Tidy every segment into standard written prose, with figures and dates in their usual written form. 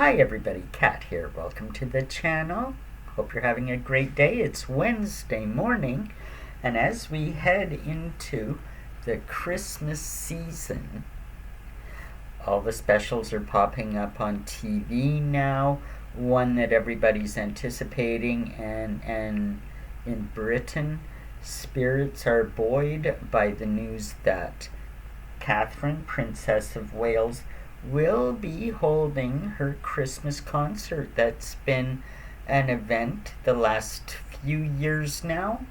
Hi everybody, Kat here. Welcome to the channel. Hope you're having a great day. It's Wednesday morning, and as we head into the Christmas season, all the specials are popping up on TV now. One that everybody's anticipating, and in Britain, spirits are buoyed by the news that Catherine, Princess of Wales, will be holding her Christmas concert. That's been an event the last few years now.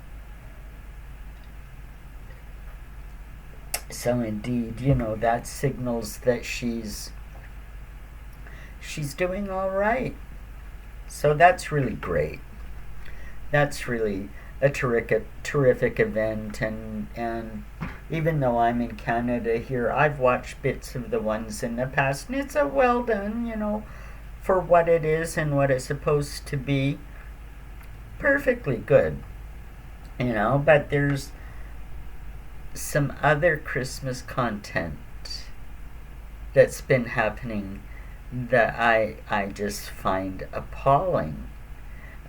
So indeed, that signals that she's doing all right. So that's really great. That's really a terrific event, and even though I'm in Canada here, I've watched bits of the ones in the past, and it's a well done, for what it is and what it's supposed to be. Perfectly good, but there's some other Christmas content that's been happening that I just find appalling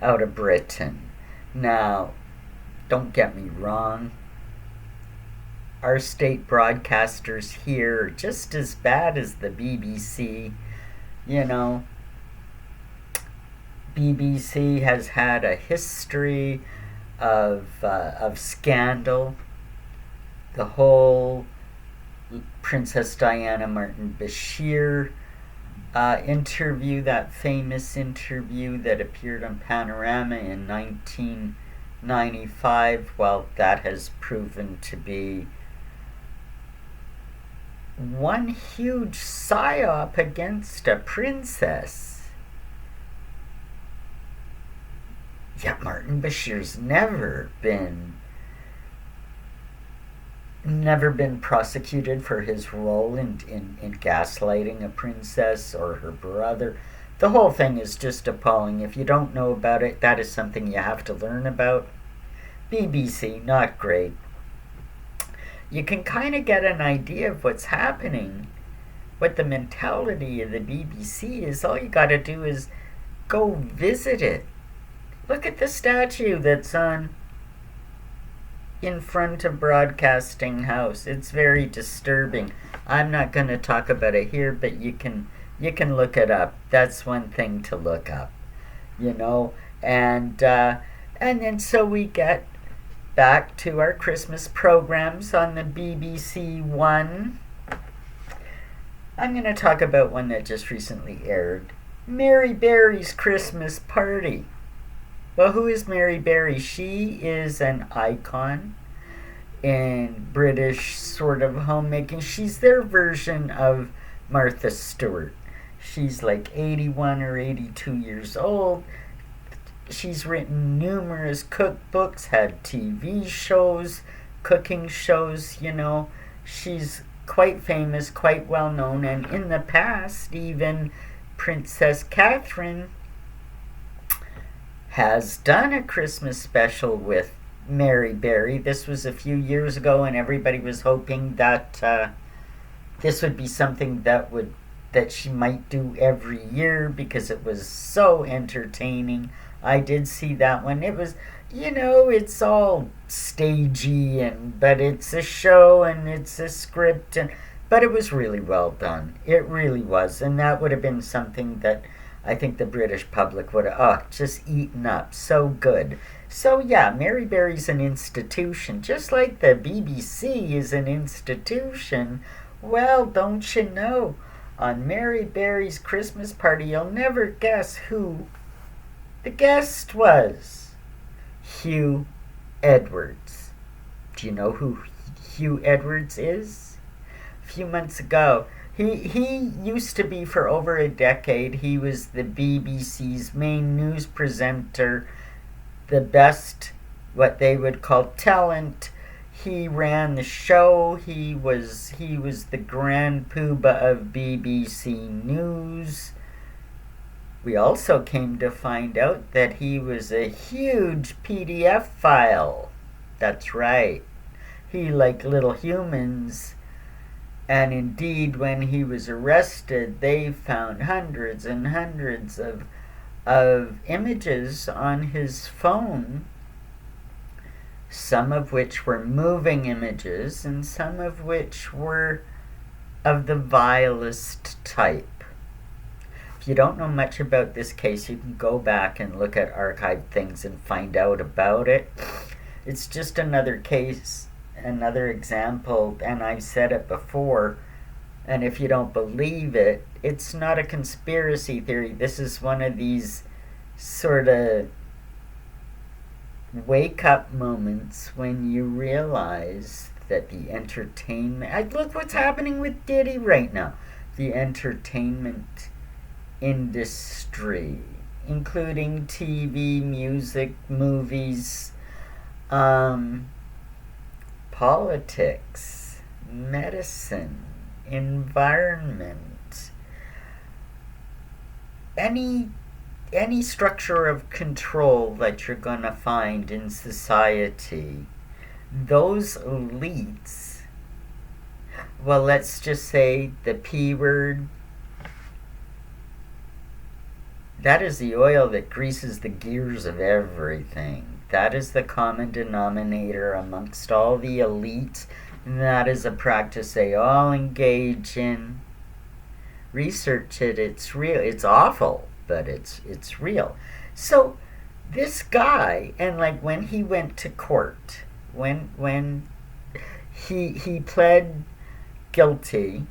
out of Britain. Now, don't get me wrong, our state broadcasters here are just as bad as the BBC. BBC has had a history of scandal. The whole Princess Diana Martin Bashir interview, that famous interview that appeared on Panorama in 1995, well, that has proven to be one huge psyop against a princess. Yet Martin Bashir's never been prosecuted for his role in gaslighting a princess or her brother. The whole thing is just appalling. If you don't know about it, that is something you have to learn about. BBC, not great. You can kind of get an idea of what's happening. What the mentality of the BBC is. All you got to do is go visit it. Look at the statue that's in front of Broadcasting House. It's very disturbing. I'm not going to talk about it here, but you can look it up. That's one thing to look up, and then so we get back to our Christmas programs on the BBC One. I'm going to talk about one that just recently aired, Mary Berry's Christmas Party. Well, who is Mary Berry? She is an icon in British sort of homemaking. She's their version of Martha Stewart. She's like 81 or 82 years old. She's written numerous cookbooks, had TV shows, cooking shows, She's quite famous, quite well known, and in the past, even Princess Catherine has done a Christmas special with Mary Berry. This was a few years ago, and everybody was hoping that this would be something that she might do every year because it was so entertaining. I did see that one. It was, it's all stagey, but it's a show and it's a script, but it was really well done. It really was, and that would have been something that I think the British public would have just eaten up. So good. So yeah, Mary Berry's an institution, just like the BBC is an institution. Well, don't you know, on Mary Berry's Christmas Party, you'll never guess who the guest was. Hugh Edwards. Do you know who Hugh Edwards is? A few months ago, he used to be, for over a decade, he was the BBC's main news presenter, the best, what they would call talent. He ran the show. He was the grand poobah of BBC News. We also came to find out that he was a huge PDF file. That's right. He, like little humans, And indeed, when he was arrested, they found hundreds and hundreds of images on his phone, some of which were moving images and some of which were of the vilest type. If you don't know much about this case, you can go back and look at archived things and find out about it. It's just another case, another example, and I've said it before, and if you don't believe it, it's not a conspiracy theory. This is one of these sort of wake up moments when you realize that the entertainment. Look what's happening with Diddy right now. The entertainment industry, including TV, music, movies, politics, medicine, environment, any structure of control that you're going to find in society, those elites, well, let's just say the P word, that is the oil that greases the gears of everything. That is the common denominator amongst all the elites, and that is a practice they all engage in. Research it, it's real. It's awful, but it's real. So this guy, and like when he went to court, when he pled guilty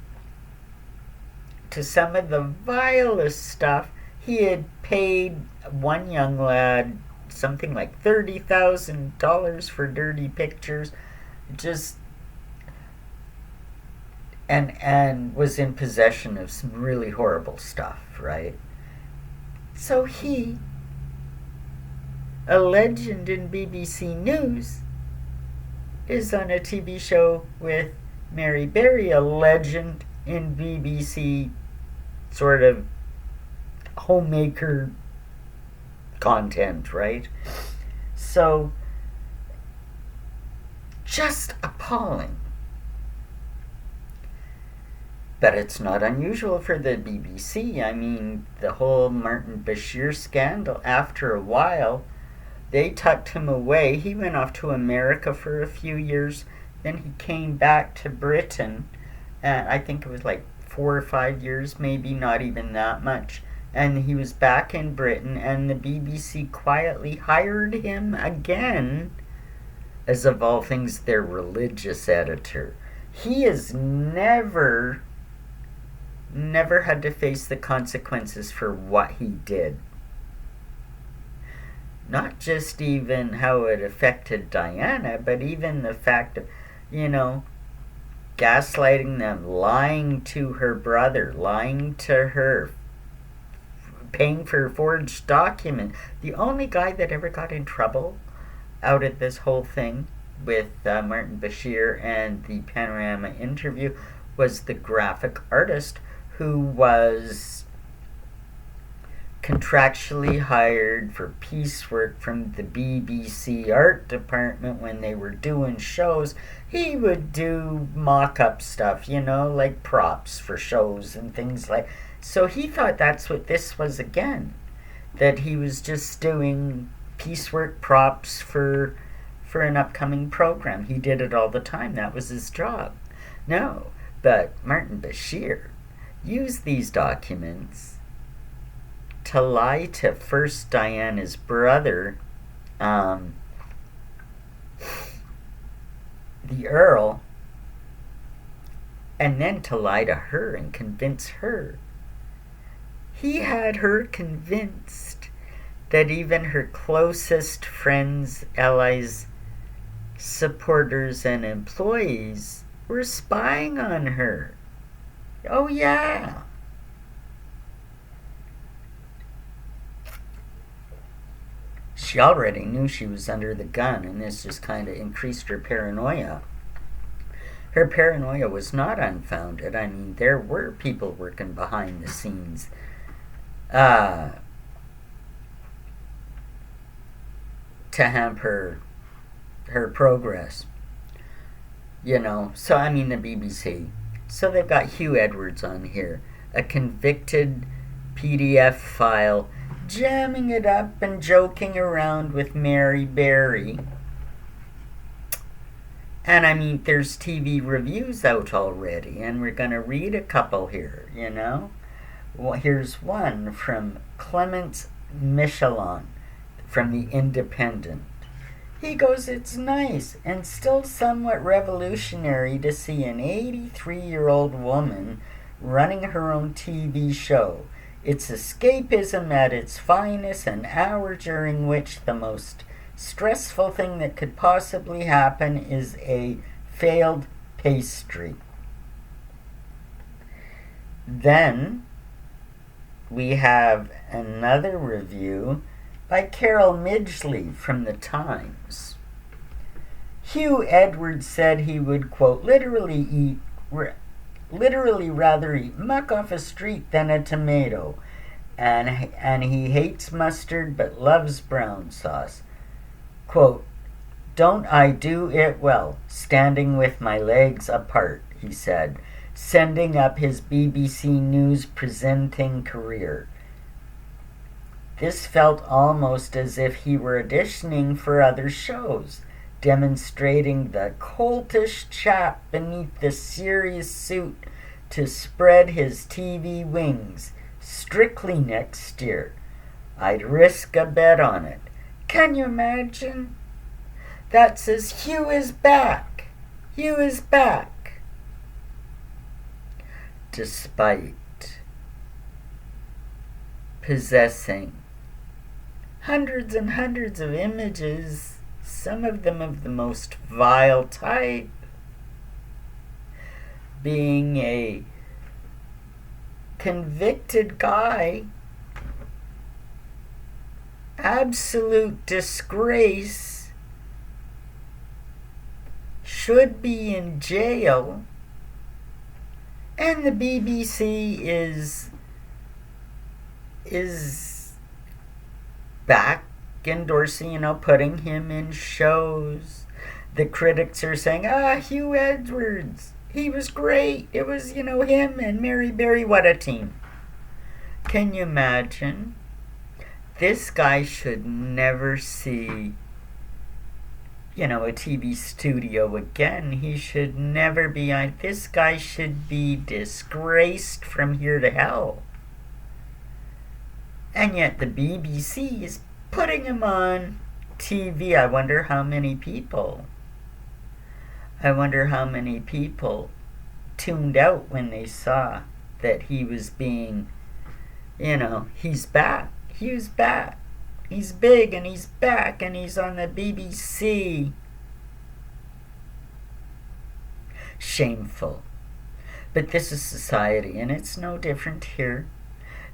to some of the vilest stuff. He had paid one young lad something like $30,000 for dirty pictures, just and was in possession of some really horrible stuff, right? So he, a legend in BBC News, is on a TV show with Mary Berry, a legend in BBC sort of homemaker content, right? So, just appalling. But it's not unusual for the BBC. I mean, the whole Martin Bashir scandal, after a while, they tucked him away. He went off to America for a few years. Then he came back to Britain. And I think it was like 4 or 5 years, maybe not even that much. And he was back in Britain, and the BBC quietly hired him again as, of all things, their religious editor. He has never had to face the consequences for what he did. Not just even how it affected Diana, but even the fact of, gaslighting them, lying to her brother, lying to her, paying for forged documents. The only guy that ever got in trouble out of this whole thing with Martin Bashir and the Panorama interview was the graphic artist who was contractually hired for piecework from the BBC art department when they were doing shows. He would do mock-up stuff, like props for shows and things like. So he thought that's what this was again, that he was just doing piecework props for an upcoming program. He did it all the time. That was his job. No, but Martin Bashir used these documents to lie to first Diana's brother, the Earl, and then to lie to her and convince her. He had her convinced that even her closest friends, allies, supporters, and employees were spying on her. Oh, yeah. She already knew she was under the gun, and this just kind of increased her paranoia. Her paranoia was not unfounded. I mean, there were people working behind the scenes to hamper her progress. So I mean, the BBC. So they've got Hugh Edwards on here, a convicted PDF file, jamming it up and joking around with Mary Berry. And I mean, there's TV reviews out already, and we're going to read a couple here, you know? Well, here's one from Clements Michelon from The Independent. He goes, "It's nice and still somewhat revolutionary to see an 83-year-old woman running her own TV show. It's escapism at its finest, an hour during which the most stressful thing that could possibly happen is a failed pastry." Then we have another review by Carol Midgley from The Times. Hugh Edwards said he would, quote, literally rather eat muck off a street than a tomato, and he hates mustard but loves brown sauce. Quote, "Don't I do it well, standing with my legs apart," he said, sending up his BBC News presenting career. This felt almost as if he were auditioning for other shows, demonstrating the coltish chap beneath the serious suit to spread his TV wings, strictly next year. I'd risk a bet on it. Can you imagine? That says Hugh is back. Hugh is back. Despite possessing hundreds and hundreds of images, some of them of the most vile type, being a convicted guy, absolute disgrace, should be in jail, and the BBC is back endorsing, putting him in shows. The critics are saying, Hugh Edwards, he was great. It was, him and Mary Berry, what a team. Can you imagine? This guy should never see, a TV studio again. He should never be on. This guy should be disgraced from here to hell. And yet the BBC is putting him on TV. I wonder how many people tuned out when they saw that he was being, he's back. He's back. He's big and he's back and he's on the BBC. Shameful. But this is society, and it's no different here.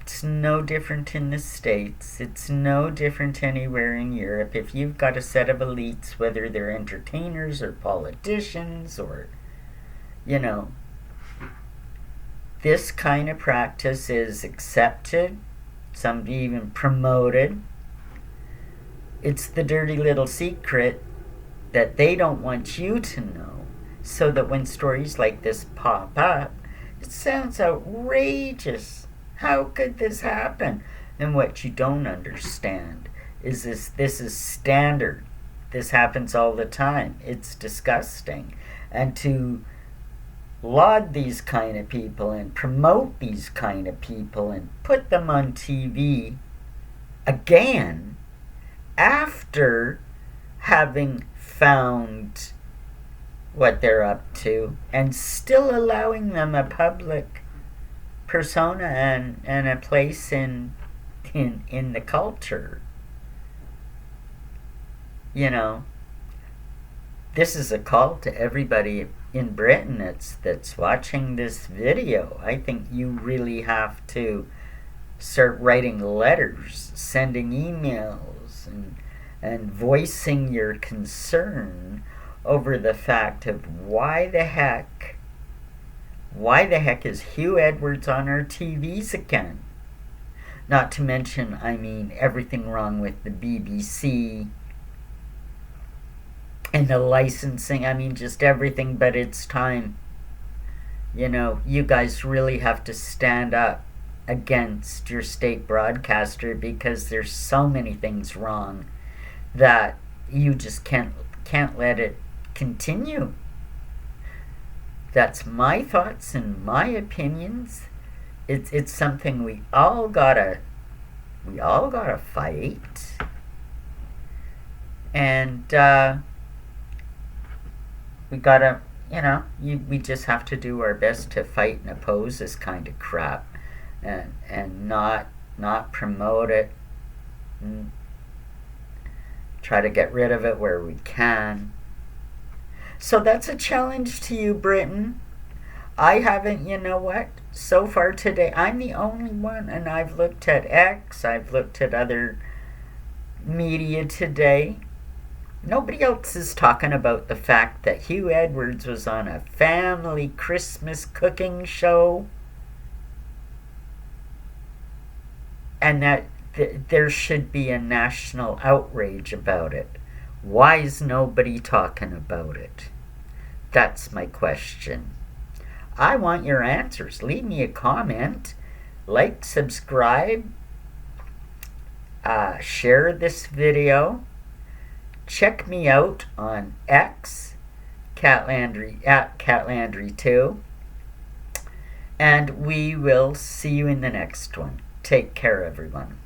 It's no different in the States. It's no different anywhere in Europe. If you've got a set of elites, whether they're entertainers or politicians or, this kind of practice is accepted, some even promoted. It's the dirty little secret that they don't want you to know, so that when stories like this pop up, it sounds outrageous. How could this happen? And what you don't understand is this is standard. This happens all the time. It's disgusting. And to laud these kind of people and promote these kind of people and put them on TV again after having found what they're up to and still allowing them a public persona and a place in the culture. This is a call to everybody in Britain that's watching this video. I think you really have to start writing letters, sending emails, and voicing your concern over the fact of why the heck is Hugh Edwards on our TVs again? Not to mention, everything wrong with the BBC and the licensing. Just everything, but it's time. You guys really have to stand up against your state broadcaster because there's so many things wrong that you just can't let it continue. That's my thoughts and my opinions. It's something we all gotta fight, and we gotta we just have to do our best to fight and oppose this kind of crap, and not promote it, and try to get rid of it where we can. So that's a challenge to you, Britain. I haven't, so far today, I'm the only one, and I've looked at X, I've looked at other media today. Nobody else is talking about the fact that Hugh Edwards was on a family Christmas cooking show, and that there should be a national outrage about it. Why is nobody talking about it? That's my question. I want your answers. Leave me a comment, like, subscribe, share this video. Check me out on X, Cat Landry, at Cat Landry 2. And we will see you in the next one. Take care, everyone.